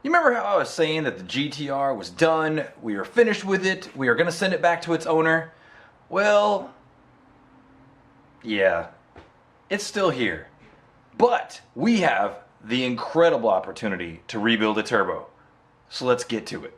You remember how I was saying that the GTR was done, we were finished with it, we were gonna send it back to its owner? Well, yeah, it's still here. But we have the incredible opportunity to rebuild a turbo. So let's get to it.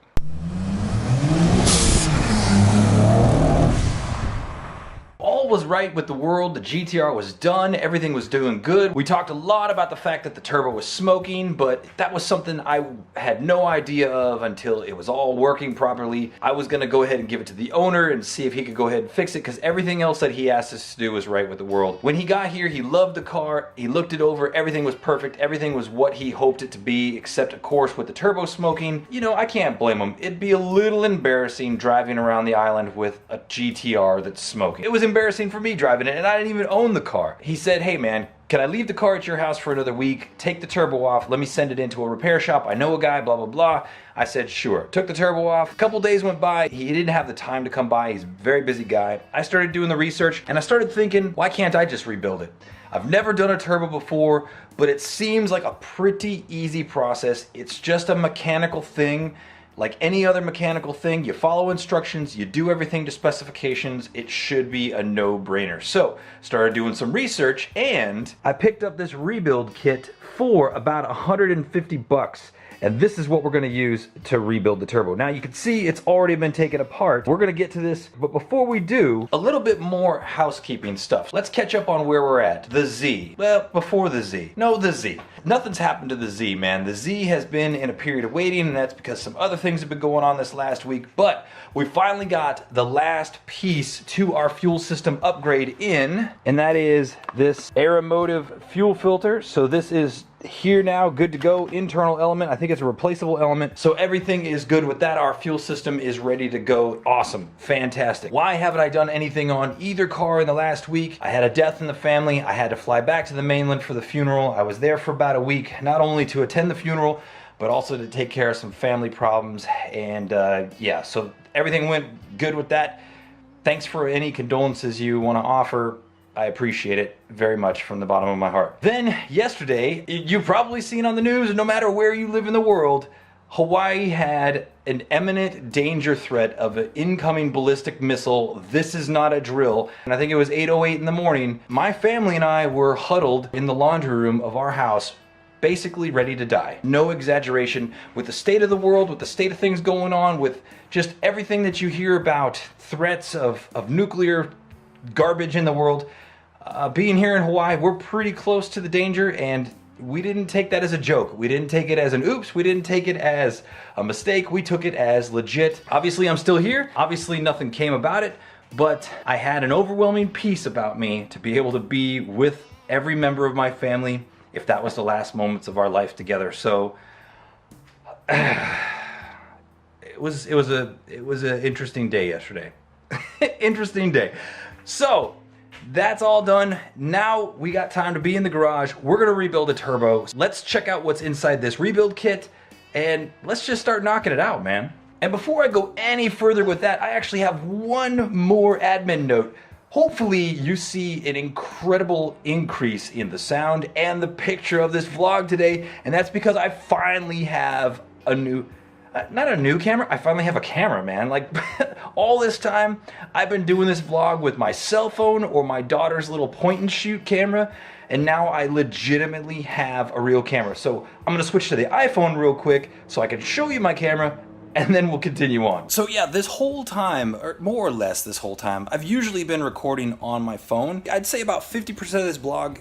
All was right with the world, the GTR was done, everything was doing good. We talked a lot about the fact that the turbo was smoking, but that was something I had no idea of until it was all working properly. I was gonna go ahead and give it to the owner and see if he could go ahead and fix it, because everything else that he asked us to do was right with the world. When he got here, he loved the car, he looked it over, everything was perfect, everything was what he hoped it to be, except of course with the turbo smoking. You know, I can't blame him. It'd be a little embarrassing driving around the island with a GTR that's smoking. It was embarrassing for me driving it, and I didn't even own the car. He said, hey man, can I leave the car at your house for another week, take the turbo off, let me send it into a repair shop, I know a guy, blah blah blah. I said sure. Took the turbo off, a couple days went by, he didn't have the time to come by, he's a very busy guy. I started doing the research and I started thinking, why can't I just rebuild it? I've never done a turbo before, but it seems like a pretty easy process. It's just a mechanical thing. Like any other mechanical thing, you follow instructions, you do everything to specifications, it should be a no-brainer. So, started doing some research and I picked up this rebuild kit for about 150 bucks. And this is what we're gonna use to rebuild the turbo. Now you can see it's already been taken apart. We're gonna get to this, but before we do, a little bit more housekeeping stuff. Let's catch up on where we're at. The Z. Well, before the Z. No, the Z. Nothing's happened to the Z, man. The Z has been in a period of waiting, and that's because some other things have been going on this last week, but we finally got the last piece to our fuel system upgrade in, and that is this Aeromotive fuel filter. So this is here now, good to go, internal element. I think it's a replaceable element. So everything is good with that. Our fuel system is ready to go. Awesome, fantastic. Why haven't I done anything on either car in the last week? I had a death in the family. I had to fly back to the mainland for the funeral. I was there for about a week, not only to attend the funeral, but also to take care of some family problems. And yeah, so everything went good with that. Thanks for any condolences you want to offer. I appreciate it very much from the bottom of my heart. Then yesterday, you've probably seen on the news, no matter where you live in the world, Hawaii had an imminent danger threat of an incoming ballistic missile. This is not a drill. And I think it was 8:08 in the morning. My family and I were huddled in the laundry room of our house, basically ready to die. No exaggeration. With the state of the world, with the state of things going on, with just everything that you hear about threats of nuclear garbage in the world, being here in Hawaii, we're pretty close to the danger, and we didn't take that as a joke. We didn't take it as an oops. We didn't take it as a mistake. We took it as legit. Obviously, I'm still here. Obviously, nothing came about it, but I had an overwhelming peace about me to be able to be with every member of my family if that was the last moments of our life together. So it was an interesting day yesterday. Interesting day. So that's all done. Now we got time to be in the garage. We're gonna rebuild a turbo. Let's check out what's inside this rebuild kit, and let's just start knocking it out, man. And before I go any further with that, I actually have one more admin note. Hopefully you see an incredible increase in the sound and the picture of this vlog today, and that's because I finally have a new, not a new camera, I finally have a camera, man. Like, all this time, I've been doing this vlog with my cell phone or my daughter's little point and shoot camera, and now I legitimately have a real camera. So I'm gonna switch to the iPhone real quick so I can show you my camera, and then we'll continue on. So yeah, this whole time, or more or less this whole time, I've usually been recording on my phone. I'd say about 50% of this vlog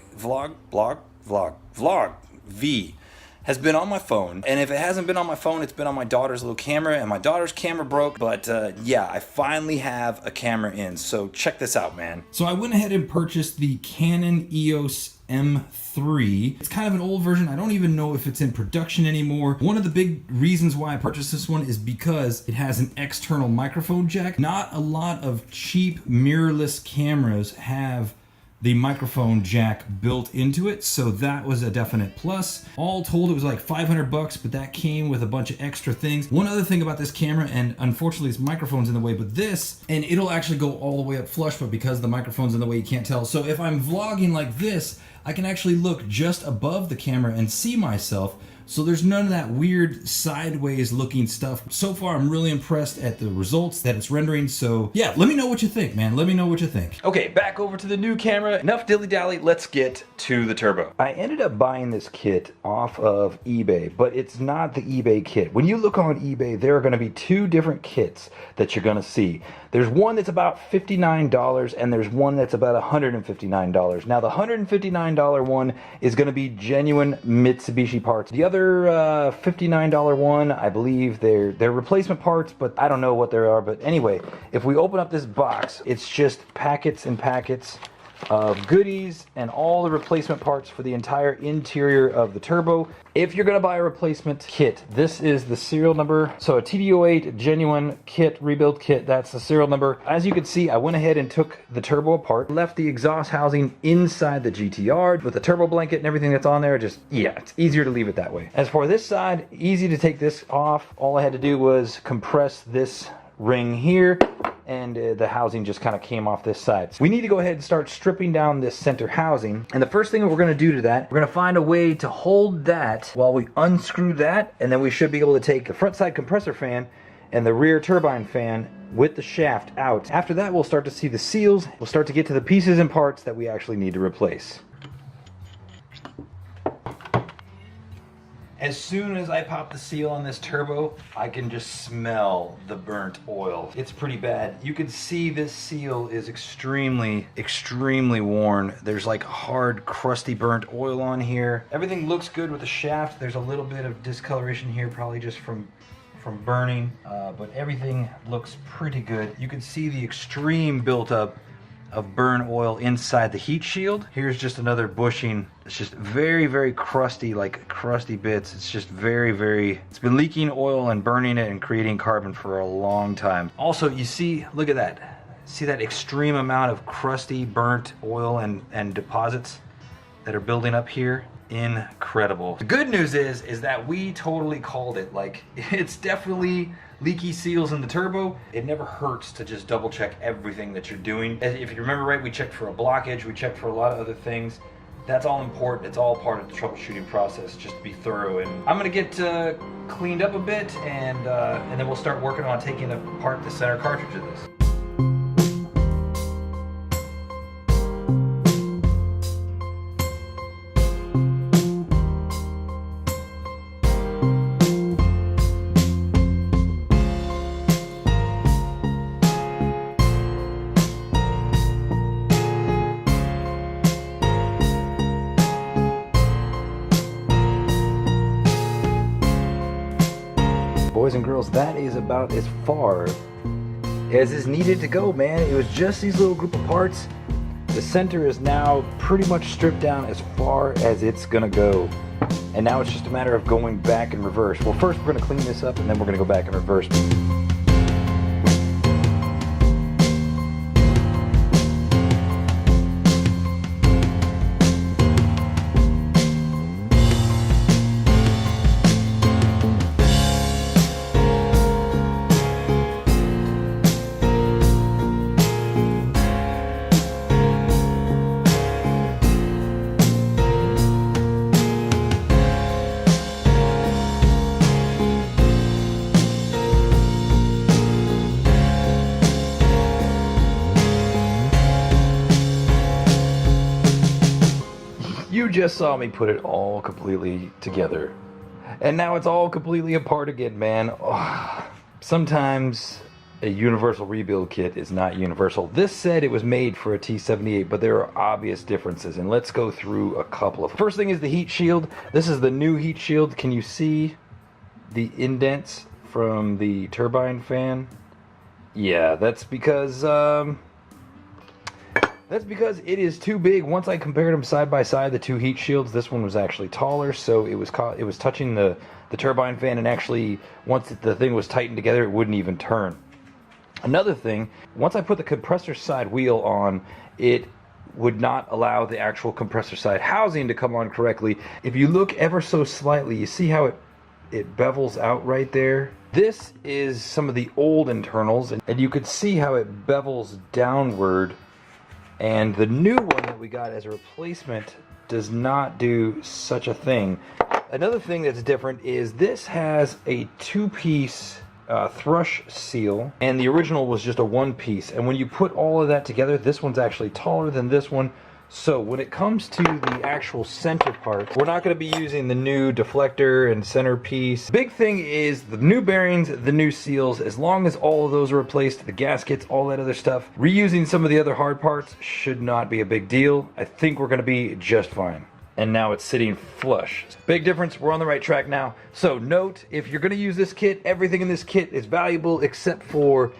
has been on my phone, and if it hasn't been on my phone, it's been on my daughter's little camera, and my daughter's camera broke, but yeah, I finally have a camera in, so check this out, man. So I went ahead and purchased the Canon EOS M3. It's kind of an old version. I don't even know if it's in production anymore. One of the big reasons why I purchased this one is because it has an external microphone jack. Not a lot of cheap mirrorless cameras have the microphone jack built into it, so that was a definite plus. All told, it was like 500 bucks, but that came with a bunch of extra things. One other thing about this camera, and unfortunately this microphone's in the way, but this, and it'll actually go all the way up flush, but because the microphone's in the way, you can't tell. So if I'm vlogging like this, I can actually look just above the camera and see myself, so there's none of that weird sideways looking stuff. So far, I'm really impressed at the results that it's rendering. So yeah, let me know what you think, man. Let me know what you think. Okay, back over to the new camera. Enough dilly-dally, let's get to the turbo. I ended up buying this kit off of eBay, but it's not the eBay kit. When you look on eBay, there are going to be two different kits that you're going to see. There's one that's about $59 and there's one that's about $159. Now the $159 one is going to be genuine Mitsubishi parts. The other $59 one, I believe they're replacement parts, but I don't know what they are. But anyway, if we open up this box, it's just packets and packets of goodies and all the replacement parts for the entire interior of the turbo. If you're going to buy a replacement kit, this is the serial number. So a TD08 genuine kit, rebuild kit, that's the serial number. As you can see, I went ahead and took the turbo apart, left the exhaust housing inside the GTR with the turbo blanket and everything that's on there. Just, yeah, it's easier to leave it that way. As for this side, easy to take this off. All I had to do was compress this ring here, and the housing just kind of came off this side. So we need to go ahead and start stripping down this center housing. And the first thing that we're going to do to that, we're going to find a way to hold that while we unscrew that, and then we should be able to take the front side compressor fan and the rear turbine fan with the shaft out. After that, we'll start to see the seals. We'll start to get to the pieces and parts that we actually need to replace. As soon as I pop the seal on this turbo, I can just smell the burnt oil. It's pretty bad. You can see this seal is extremely worn. There's like hard, crusty, burnt oil on here. Everything looks good with the shaft. There's a little bit of discoloration here, probably just from burning, but everything looks pretty good. You can see the extreme buildup of burn oil inside the heat shield. Here's just another bushing. It's just very crusty, like crusty bits. It's just it's been leaking oil and burning it and creating carbon for a long time. Also, you see, look at that. See that extreme amount of crusty, burnt oil and deposits that are building up here? Incredible. The good news is that we totally called it. Like, it's definitely leaky seals in the turbo. It never hurts to just double check everything that you're doing. If you remember right, we checked for a blockage, we checked for a lot of other things. That's all important. It's all part of the troubleshooting process, just to be thorough. And I'm gonna get cleaned up a bit, and then we'll start working on taking apart the center cartridge of this. Boys and girls, that is about as far as is needed to go, man. It was just these little group of parts. The center is now pretty much stripped down as far as it's gonna go. And now it's just a matter of going back in reverse. Well, first we're gonna clean this up and then we're gonna go back in reverse. You just saw me put it all completely together. And now it's all completely apart again, man. Oh, sometimes a universal rebuild kit is not universal. This said it was made for a T78, but there are obvious differences, and let's go through a couple of them. First thing is the heat shield. This is the new heat shield. Can you see the indents from the turbine fan? Yeah, that's because it is too big. Once I compared them side by side, the two heat shields, this one was actually taller, so it was touching the turbine fan, and actually once the thing was tightened together, it wouldn't even turn. Another thing, once I put the compressor side wheel on, it would not allow the actual compressor side housing to come on correctly. If you look ever so slightly, you see how it bevels out right there? This is some of the old internals, and you could see how it bevels downward. And the new one that we got as a replacement does not do such a thing. Another thing that's different is this has a 2-piece thrush seal, and the original was just a 1-piece. And when you put all of that together, this one's actually taller than this one. So when it comes to the actual center part, we're not going to be using the new deflector and centerpiece. Big thing is the new bearings, the new seals. As long as all of those are replaced, the gaskets, all that other stuff, reusing some of the other hard parts should not be a big deal. I think we're going to be just fine. And now it's sitting flush. Big difference, we're on the right track now. So note, if you're gonna use this kit, everything in this kit is valuable except for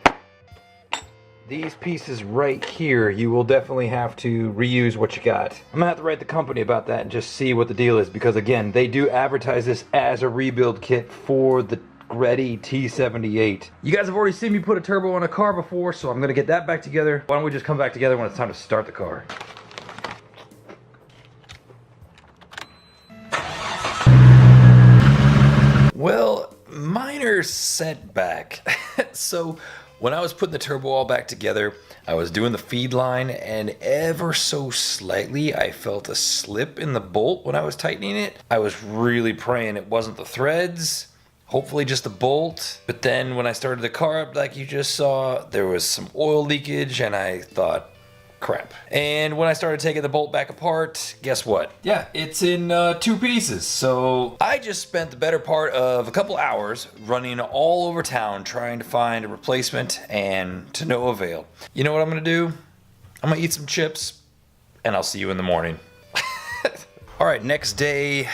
these pieces right here. You will definitely have to reuse what you got. I'm gonna have to write the company about that and just see what the deal is, because again, they do advertise this as a rebuild kit for the Ready T78. You guys have already seen me put a turbo on a car before, so I'm gonna get that back together. Why don't we just come back together when it's time to start the car? Well, minor setback. So when I was putting the turbo all back together, I was doing the feed line, and ever so slightly I felt a slip in the bolt when I was tightening it. I was really praying it wasn't the threads, hopefully just the bolt. But then when I started the car up, like you just saw, there was some oil leakage, and I thought, crap. And when I started taking the bolt back apart, guess what? Yeah, it's in 2 pieces. So I just spent the better part of a couple hours running all over town trying to find a replacement, and to no avail. You know what I'm gonna do? I'm gonna eat some chips, and I'll see you in the morning. All right, next day.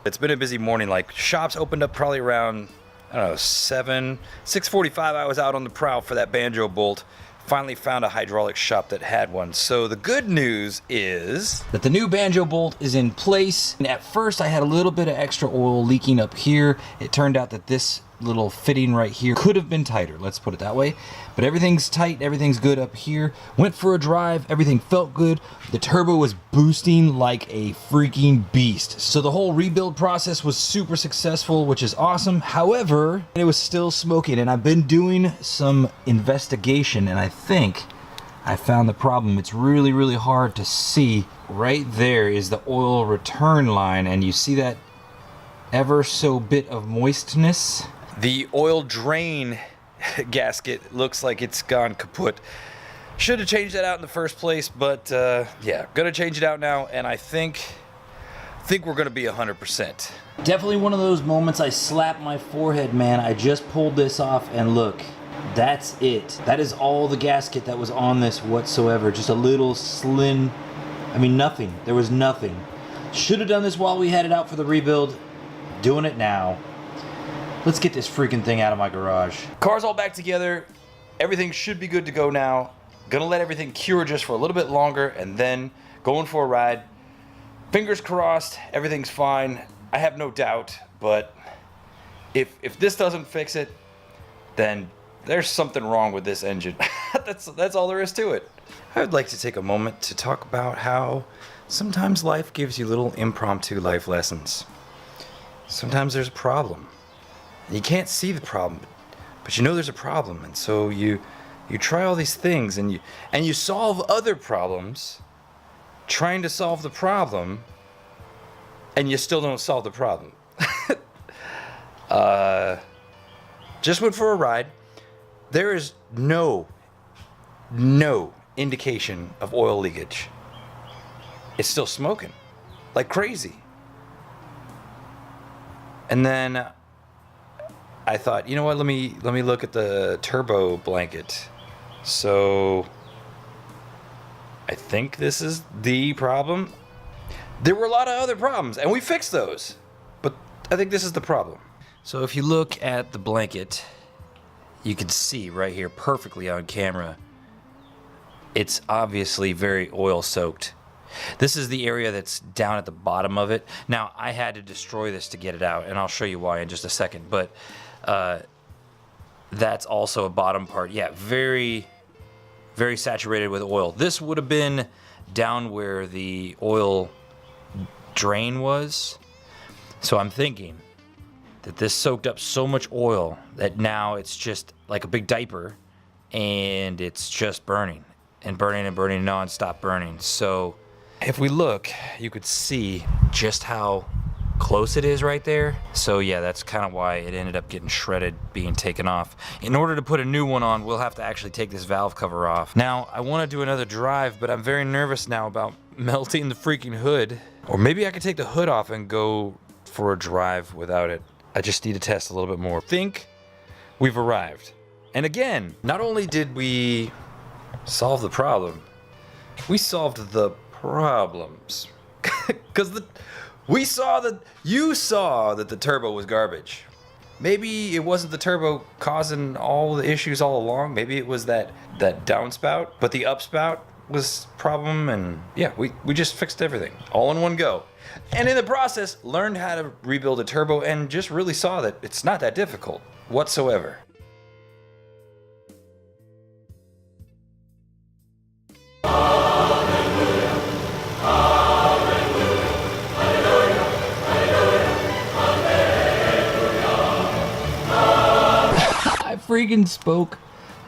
It's been a busy morning. Like, shops opened up probably around, I don't know, 6:45. I was out on the prowl for that banjo bolt. Finally found a hydraulic shop that had one. So the good news is that the new banjo bolt is in place. And at first I had a little bit of extra oil leaking up here. It turned out that this little fitting right here could have been tighter, let's put it that way. But everything's tight, everything's good up here. Went for a drive, everything felt good. The turbo was boosting like a freaking beast. So the whole rebuild process was super successful, which is awesome. However, it was still smoking, and I've been doing some investigation, and I think I found the problem. It's really, really hard to see. Right there is the oil return line, and you see that ever so bit of moistness. The oil drain gasket looks like it's gone kaput. Should have changed that out in the first place, but yeah, gonna change it out now, and I think we're gonna be 100%. Definitely one of those moments I slapped my forehead, man. I just pulled this off, and look, that's it. That is all the gasket that was on this whatsoever. Just a little slim, I mean, nothing. There was nothing. Should have done this while we had it out for the rebuild. Doing it now. Let's get this freaking thing out of my garage. Car's all back together. Everything should be good to go now. Gonna let everything cure just for a little bit longer, and then going for a ride. Fingers crossed, everything's fine. I have no doubt, but if this doesn't fix it, then there's something wrong with this engine. That's all there is to it. I would like to take a moment to talk about how sometimes life gives you little impromptu life lessons. Sometimes there's a problem. You can't see the problem, but you know there's a problem, and so you try all these things, and you solve other problems trying to solve the problem, and you still don't solve the problem. Just went for a ride. There is no indication of oil leakage. It's still smoking like crazy. And then I thought, you know what, let me look at the turbo blanket. So I think this is the problem. There were a lot of other problems, and we fixed those, but I think this is the problem. So if you look at the blanket, you can see right here perfectly on camera, it's obviously very oil soaked. This is the area that's down at the bottom of it. Now, I had to destroy this to get it out, and I'll show you why in just a second, but that's also a bottom part. Yeah, very, very saturated with oil. This would have been down where the oil drain was. So I'm thinking that this soaked up so much oil that now it's just like a big diaper, and it's just burning and burning and burning, non-stop burning. So if we look, you could see just how close it is right there. So yeah, that's kind of why it ended up getting shredded, being taken off. In order to put a new one on, we'll have to actually take this valve cover off. Now, I want to do another drive, but I'm very nervous now about melting the freaking hood. Or maybe I could take the hood off and go for a drive without it. I just need to test a little bit more. Think we've arrived. And again, not only did we solve the problem, we solved the problems. Because you saw that the turbo was garbage. Maybe it wasn't the turbo causing all the issues all along. Maybe it was that downspout, but the upspout was problem, and yeah, we just fixed everything all in one go. And in the process, learned how to rebuild a turbo and just really saw that it's not that difficult whatsoever. I freaking spoke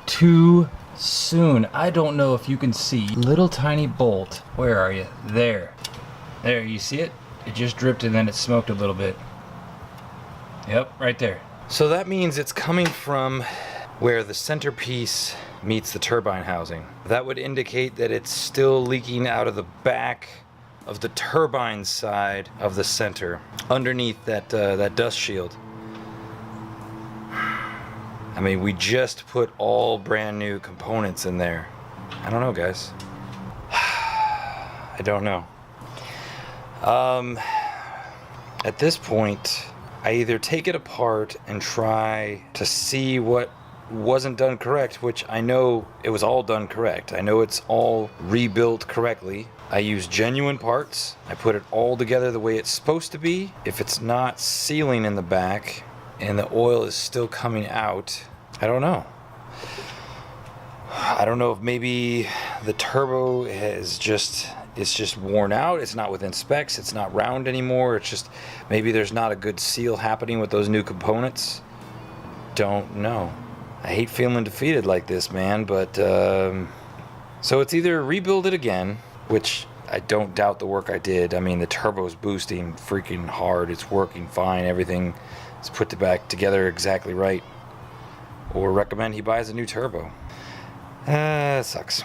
too soon. I don't know if you can see. Little tiny bolt. Where are you? There. There, you see it? It just dripped and then it smoked a little bit. Yep, right there. So that means it's coming from where the centerpiece meets the turbine housing. That would indicate that it's still leaking out of the back of the turbine side of the center, underneath that dust shield. I mean, we just put all brand new components in there. I don't know, guys. I don't know. At this point, I either take it apart and try to see what wasn't done correct, which I know it was all done correct. I know it's all rebuilt correctly. I use genuine parts. I put it all together the way it's supposed to be. If it's not sealing in the back and the oil is still coming out, I don't know. I don't know if maybe the turbo is just worn out. It's not within specs. It's not round anymore. It's just maybe there's not a good seal happening with those new components. Don't know. I hate feeling defeated like this, man, but so it's either rebuild it again, which I don't doubt the work I did. I mean, the turbo's boosting freaking hard. It's working fine. Everything is put back together exactly right. Or recommend he buys a new turbo. It sucks.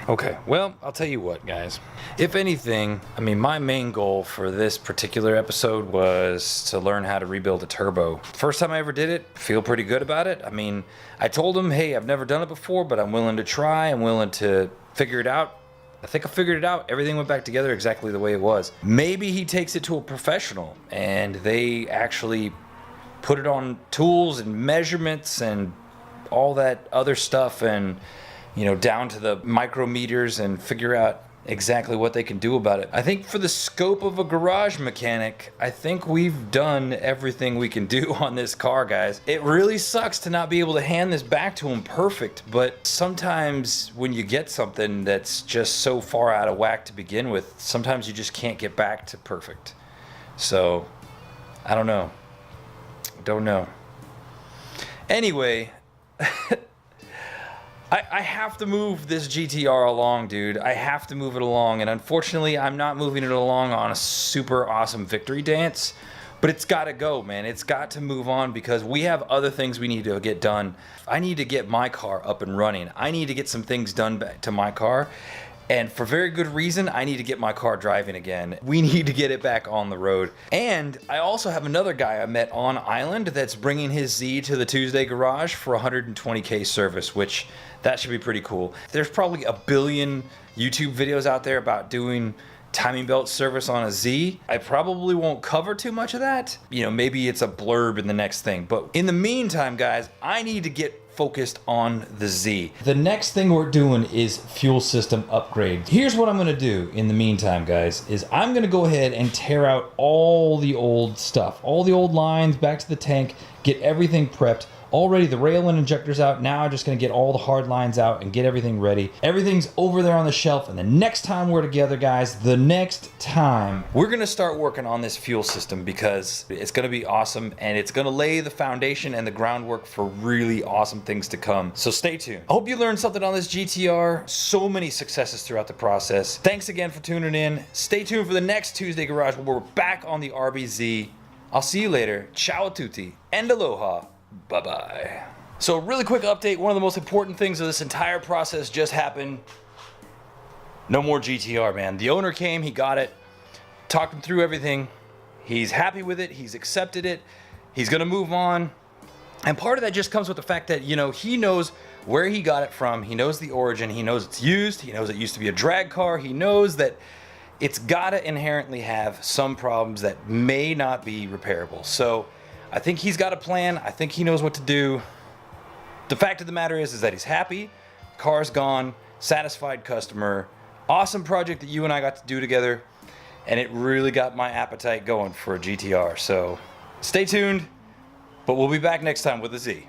Okay, well, I'll tell you what, guys. If anything, I mean, my main goal for this particular episode was to learn how to rebuild a turbo. First time I ever did it, feel pretty good about it. I mean, I told him, hey, I've never done it before, but I'm willing to try. I'm willing to figure it out. I think I figured it out. Everything went back together exactly the way it was. Maybe he takes it to a professional and they actually put it on tools and measurements and all that other stuff, and you know, down to the micrometers, and figure out exactly what they can do about it. I think for the scope of a garage mechanic, I think we've done everything we can do on this car, guys. It really sucks to not be able to hand this back to him perfect, but sometimes when you get something that's just so far out of whack to begin with, sometimes you just can't get back to perfect. So, I don't know. Don't know. Anyway, I have to move this GTR along, dude. I have to move it along, and unfortunately, I'm not moving it along on a super awesome victory dance, but it's got to go, man. It's got to move on because we have other things we need to get done. I need to get my car up and running. I need to get some things done back to my car, and for very good reason, I need to get my car driving again. We need to get it back on the road. And I also have another guy I met on island that's bringing his Z to the TueZday garage for 120K service, which that should be pretty cool. There's probably a billion YouTube videos out there about doing timing belt service on a Z. I probably won't cover too much of that. You know, maybe it's a blurb in the next thing. But in the meantime, guys, I need to get focused on the Z. The next thing we're doing is fuel system upgrade. Here's what I'm gonna do in the meantime, guys, is I'm gonna go ahead and tear out all the old stuff, all the old lines back to the tank, get everything prepped. Already the rail and injector's out. Now I'm just gonna get all the hard lines out and get everything ready. Everything's over there on the shelf, and the next time we're together, guys, the next time, we're gonna start working on this fuel system because it's gonna be awesome, and it's gonna lay the foundation and the groundwork for really awesome things to come. So stay tuned. I hope you learned something on this GTR. So many successes throughout the process. Thanks again for tuning in. Stay tuned for the next TueZday Garage where we're back on the RBZ. I'll see you later. Ciao a tutti and aloha. Bye-bye. So a really quick update. One of the most important things of this entire process just happened. No more GTR, man. The owner came, he got it, talked him through everything. He's happy with it, he's accepted it, he's gonna move on. And part of that just comes with the fact that, you know, he knows where he got it from, he knows the origin, he knows it's used, he knows it used to be a drag car, he knows that it's gotta inherently have some problems that may not be repairable. So I think he's got a plan. I think he knows what to do. The fact of the matter is that he's happy. Car's gone. Satisfied customer. Awesome project that you and I got to do together. And it really got my appetite going for a GTR. So stay tuned. But we'll be back next time with a Z.